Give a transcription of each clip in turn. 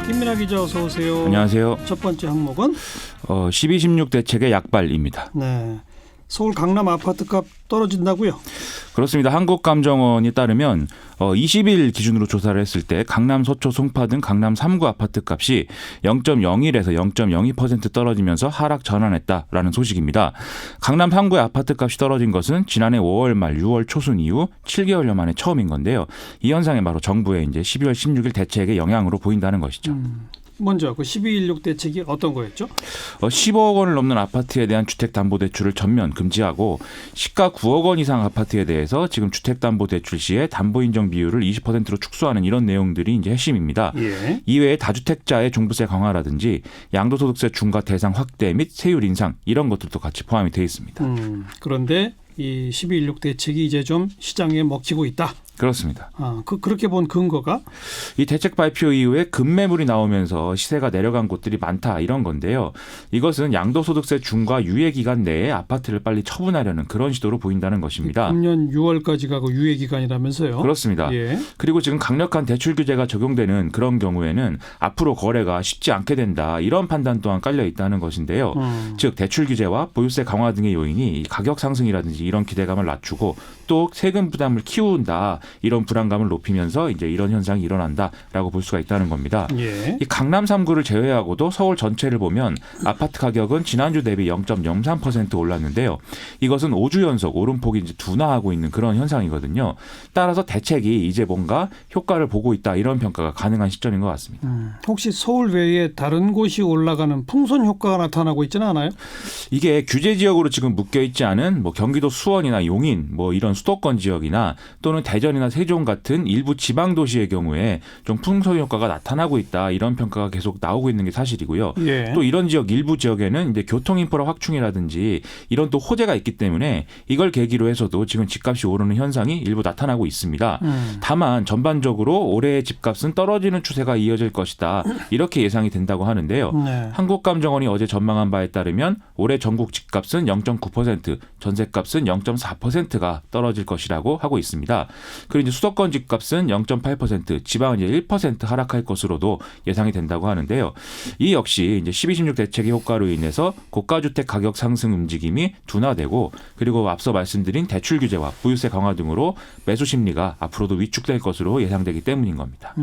김민하 기자 어서 오세요. 안녕하세요. 첫 번째 항목은 12.16 대책의 약발입니다. 네, 서울 강남 아파트값 떨어진다고요? 그렇습니다. 한국감정원이 따르면 20일 기준으로 조사를 했을 때 강남, 서초, 송파 등 강남 3구 아파트 값이 0.01에서 0.02% 떨어지면서 하락 전환했다라는 소식입니다. 강남 3구의 아파트 값이 떨어진 것은 지난해 5월 말 6월 초순 이후 7개월여 만에 처음인 건데요. 이 현상이 바로 정부의 이제 12월 16일 대책의 영향으로 보인다는 것이죠. 먼저 그 12.16 대책이 어떤 거였죠? 15억 원을 넘는 아파트에 대한 주택담보대출을 전면 금지하고 시가 9억 원 이상 아파트에 대해서 지금 주택담보대출 시에 담보인정 비율을 20%로 축소하는 이런 내용들이 이제 핵심입니다. 예. 이외에 다주택자의 종부세 강화라든지 양도소득세 중과 대상 확대 및 세율 인상 이런 것들도 같이 포함이 되어 있습니다. 그런데 이 12.16 대책이 이제 좀 시장에 먹히고 있다. 그렇습니다. 그렇게 본 근거가? 이 대책 발표 이후에 급매물이 나오면서 시세가 내려간 곳들이 많다 이런 건데요. 이것은 양도소득세 중과 유예 기간 내에 아파트를 빨리 처분하려는 그런 시도로 보인다는 것입니다. 금년 6월까지가 그 유예 기간이라면서요? 그렇습니다. 예. 그리고 지금 강력한 대출 규제가 적용되는 그런 경우에는 앞으로 거래가 쉽지 않게 된다 이런 판단 또한 깔려 있다는 것인데요. 즉 대출 규제와 보유세 강화 등의 요인이 가격 상승이라든지 이런 기대감을 낮추고 또 세금 부담을 키운다. 이런 불안감을 높이면서 이제 이런 현상이 일어난다라고 볼 수가 있다는 겁니다. 예. 이 강남 3구를 제외하고도 서울 전체를 보면 아파트 가격은 지난주 대비 0.03% 올랐는데요. 이것은 5주 연속 오름폭이 이제 둔화하고 있는 그런 현상이거든요. 따라서 대책이 이제 뭔가 효과를 보고 있다 이런 평가가 가능한 시점인 것 같습니다. 혹시 서울 외에 다른 곳이 올라가는 풍선 효과가 나타나고 있지는 않아요? 이게 규제 지역으로 지금 묶여 있지 않은 뭐 경기도 수원이나 용인 뭐 이런 수도권 지역이나 또는 대전이나 세종 같은 일부 지방 도시의 경우에 좀 풍선 효과가 나타나고 있다 이런 평가가 계속 나오고 있는 게 사실이고요. 예. 또 이런 지역 일부 지역에는 이제 교통 인프라 확충이라든지 이런 또 호재가 있기 때문에 이걸 계기로 해서도 지금 집값이 오르는 현상이 일부 나타나고 있습니다. 다만 전반적으로 올해의 집값은 떨어지는 추세가 이어질 것이다 이렇게 예상이 된다고 하는데요. 네. 한국감정원이 어제 전망한 바에 따르면 올해 전국 집값은 0.9%, 전세값은 0.4%가 떨어질 것이라고 하고 있습니다. 그리고 이제 수도권 집값은 0.8%, 지방은 이제 1% 하락할 것으로도 예상이 된다고 하는데요. 이 역시 이제 12.16 대책의 효과로 인해서 고가주택 가격 상승 움직임이 둔화되고 그리고 앞서 말씀드린 대출 규제와 보유세 강화 등으로 매수 심리가 앞으로도 위축될 것으로 예상되기 때문인 겁니다.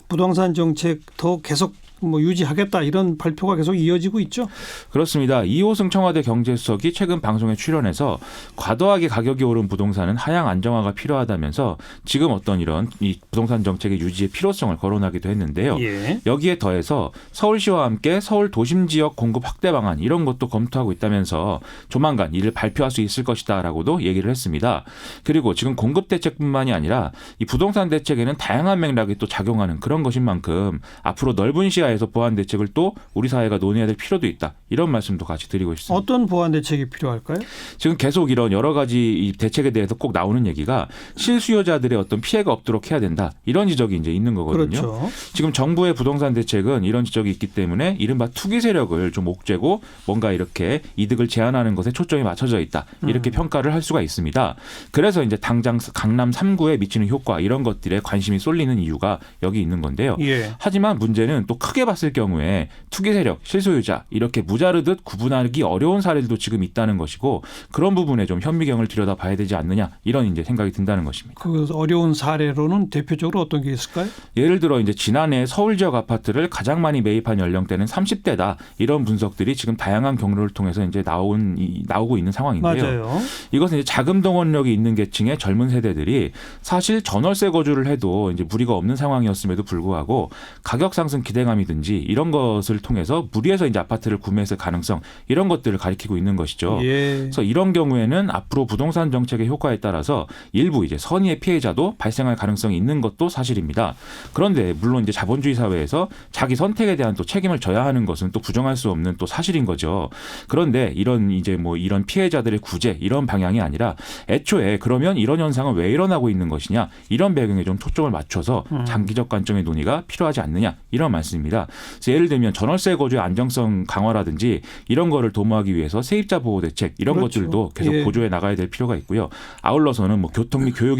부동산 정책 더 계속 유지하겠다 이런 발표가 계속 이어지고 있죠. 그렇습니다. 이호승 청와대 경제수석이 최근 방송에 출연해서 과도하게 가격이 오른 부동산은 하향 안정화가 필요하다면서 지금 어떤 이런 이 부동산 정책의 유지의 필요성을 거론하기도 했는데요. 예. 여기에 더해서 서울시와 함께 서울 도심 지역 공급 확대 방안 이런 것도 검토하고 있다면서 조만간 이를 발표할 수 있을 것이다라고도 얘기를 했습니다. 그리고 지금 공급 대책뿐만이 아니라 이 부동산 대책에는 다양한 맥락이 또 작용하는 그런 것인 만큼 앞으로 넓은 시야에서 보완 대책을 또 우리 사회가 논의해야 될 필요도 있다. 이런 말씀도 같이 드리고 있습니다. 어떤 보완 대책이 필요할까요? 지금 계속 이런 여러 가지 이 대책에 대해서 꼭 나오는 얘기가 실수요자들의 어떤 피해가 없도록 해야 된다. 이런 지적이 이제 있는 거거든요. 그렇죠. 지금 정부의 부동산 대책은 이런 지적이 있기 때문에 이른바 투기 세력을 좀 옥죄고 뭔가 이렇게 이득을 제한하는 것에 초점이 맞춰져 있다. 이렇게 평가를 할 수가 있습니다. 그래서 이제 당장 강남 3구에 미치는 효과 이런 것들에 관심이 쏠리는 이유가 여기 있는 건데요. 예. 하지만 문제는 또 크게 봤을 경우에 투기 세력, 실소유자 이렇게 무자르듯 구분하기 어려운 사례들도 지금 있다는 것이고 그런 부분에 좀 현미경을 들여다봐야 되지 않느냐 이런 이제 생각이 든다는 것입니다. 그 어려운 사례로는 대표적으로 어떤 게 있을까요? 예를 들어 이제 지난해 서울 지역 아파트를 가장 많이 매입한 연령대는 30대다 이런 분석들이 지금 다양한 경로를 통해서 이제 나오고 있는 상황인데요. 맞아요. 이것은 이제 자금 동원력이 있는 계층의 젊은 세대들이 사실 전월세 거주를 해도 이제 무리가 없는 상황이었음에도 불구하고 가격 상승 기대감이든지 이런 것을 통해서 무리해서 이제 아파트를 구매했을 가능성 이런 것들을 가리키고 있는 것이죠. 예. 그래서 이런 경우에는 앞으로 부동산 정책의 효과에 따라서 일부 이제 선의의 피해자도 발생할 가능성이 있는 것도 사실입니다. 그런데 물론 이제 자본주의 사회에서 자기 선택에 대한 또 책임을 져야 하는 것은 또 부정할 수 없는 또 사실인 거죠. 그런데 이런 이제 이런 피해자들의 구제 이런 방향이 아니라 애초에 그러면 이런 현상은 왜 일어나고 있는 것이냐 이런 배경에 좀 초점을 맞춰서 장기적 관점의 논의가 필요하지 않느냐 이런 말씀입니다. 있습니다. 그래서 예를 들면 전월세 거주의 안정성 강화라든지 이런 거를 도모하기 위해서 세입자 보호 대책 이런 그렇죠. 것들도 계속 예. 보조해 나가야 될 필요가 있고요. 아울러서는 뭐 교통 및 교육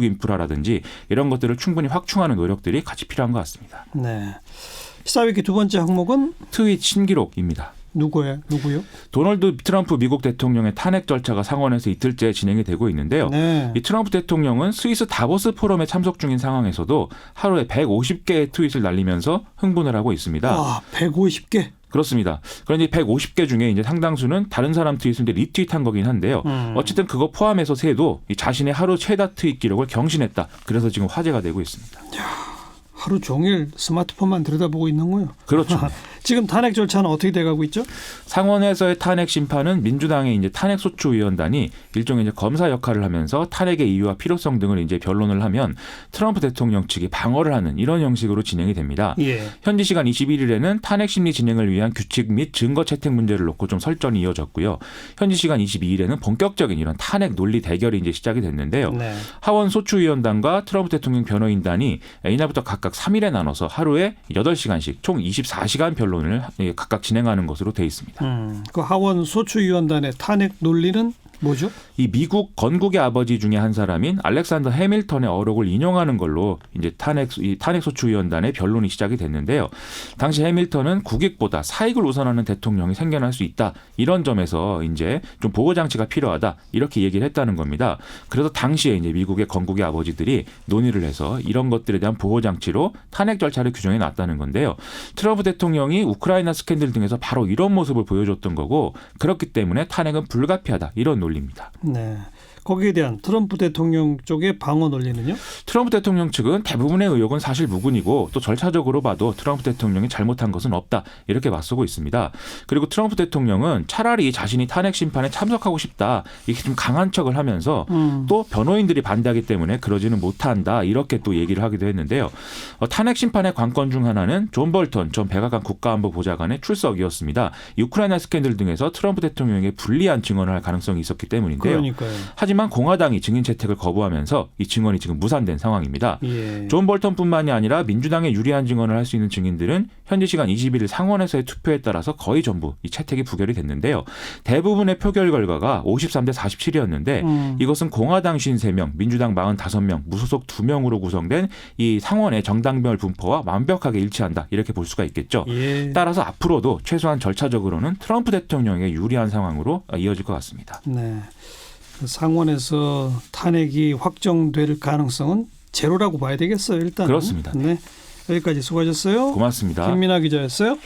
인프라라든지 이런 것들을 충분히 확충하는 노력들이 같이 필요한 것 같습니다. 네. 시사위키 두 번째 항목은 트윗 신기록입니다. 누구요? 도널드 트럼프 미국 대통령의 탄핵 절차가 상원에서 이틀째 진행이 되고 있는데요. 네. 이 트럼프 대통령은 스위스 다보스 포럼에 참석 중인 상황에서도 하루에 150개의 트윗을 날리면서 흥분을 하고 있습니다. 아, 150개. 그렇습니다. 그런데 150개 중에 이제 상당수는 다른 사람 트윗을 이제 리트윗한 거긴 한데요. 어쨌든 그거 포함해서 세도 이 자신의 하루 최다 트윗 기록을 경신했다. 그래서 지금 화제가 되고 있습니다. 하루 종일 스마트폰만 들여다보고 있는 거예요. 그렇죠. 지금 탄핵 절차는 어떻게 돼가고 있죠? 상원에서의 탄핵 심판은 민주당의 이제 탄핵 소추위원단이 일종의 이제 검사 역할을 하면서 탄핵의 이유와 필요성 등을 이제 변론을 하면 트럼프 대통령 측이 방어를 하는 이런 형식으로 진행이 됩니다. 예. 현지 시간 21일에는 탄핵 심리 진행을 위한 규칙 및 증거 채택 문제를 놓고 좀 설전이 이어졌고요. 현지 시간 22일에는 본격적인 이런 탄핵 논리 대결이 이제 시작이 됐는데요. 네. 하원 소추위원단과 트럼프 대통령 변호인단이 이날부터 각각 3일에 나눠서 하루에 8시간씩 총 24시간 변론을 각각 진행하는 것으로 돼 있습니다. 그 하원 소추위원단의 탄핵 논리는 뭐죠? 이 미국 건국의 아버지 중에 한 사람인 알렉산더 해밀턴의 어록을 인용하는 걸로 이제 탄핵 소추위원단의 변론이 시작이 됐는데요. 당시 해밀턴은 국익보다 사익을 우선하는 대통령이 생겨날 수 있다. 이런 점에서 이제 좀 보호 장치가 필요하다. 이렇게 얘기를 했다는 겁니다. 그래서 당시에 이제 미국의 건국의 아버지들이 논의를 해서 이런 것들에 대한 보호 장치로 탄핵 절차를 규정해 놨다는 건데요. 트럼프 대통령이 우크라이나 스캔들 등에서 바로 이런 모습을 보여줬던 거고 그렇기 때문에 탄핵은 불가피하다. 이런 논리입니다. 네. 거기에 대한 트럼프 대통령 쪽의 방어 논리는요? 트럼프 대통령 측은 대부분의 의혹은 사실 무근이고 또 절차적으로 봐도 트럼프 대통령이 잘못한 것은 없다 이렇게 맞서고 있습니다. 그리고 트럼프 대통령은 차라리 자신이 탄핵 심판에 참석하고 싶다 이렇게 좀 강한 척을 하면서 또 변호인들이 반대하기 때문에 그러지는 못한다 이렇게 또 얘기를 하기도 했는데요. 탄핵 심판의 관건 중 하나는 존 볼턴 전 백악관 국가안보보좌관의 출석이었습니다. 우크라이나 스캔들 등에서 트럼프 대통령에게 불리한 증언을 할 가능성이 있었기 때문인데요. 그러니까요. 하지만 공화당이 증인 채택을 거부하면서 이 증언이 지금 무산된 상황입니다. 예. 존 볼턴뿐만이 아니라 민주당에 유리한 증언을 할 수 있는 증인들은 현지 시간 21일 상원에서의 투표에 따라서 거의 전부 이 채택이 부결이 됐는데요. 대부분의 표결 결과가 53대 47이었는데 이것은 공화당 53명, 민주당 45명, 무소속 2명으로 구성된 이 상원의 정당별 분포와 완벽하게 일치한다. 이렇게 볼 수가 있겠죠. 예. 따라서 앞으로도 최소한 절차적으로는 트럼프 대통령에게 유리한 상황으로 이어질 것 같습니다. 네. 상원에서 탄핵이 확정될 가능성은 제로라고 봐야 되겠어요. 일단 그렇습니다. 네. 여기까지 수고하셨어요. 고맙습니다. 김민아 기자였어요.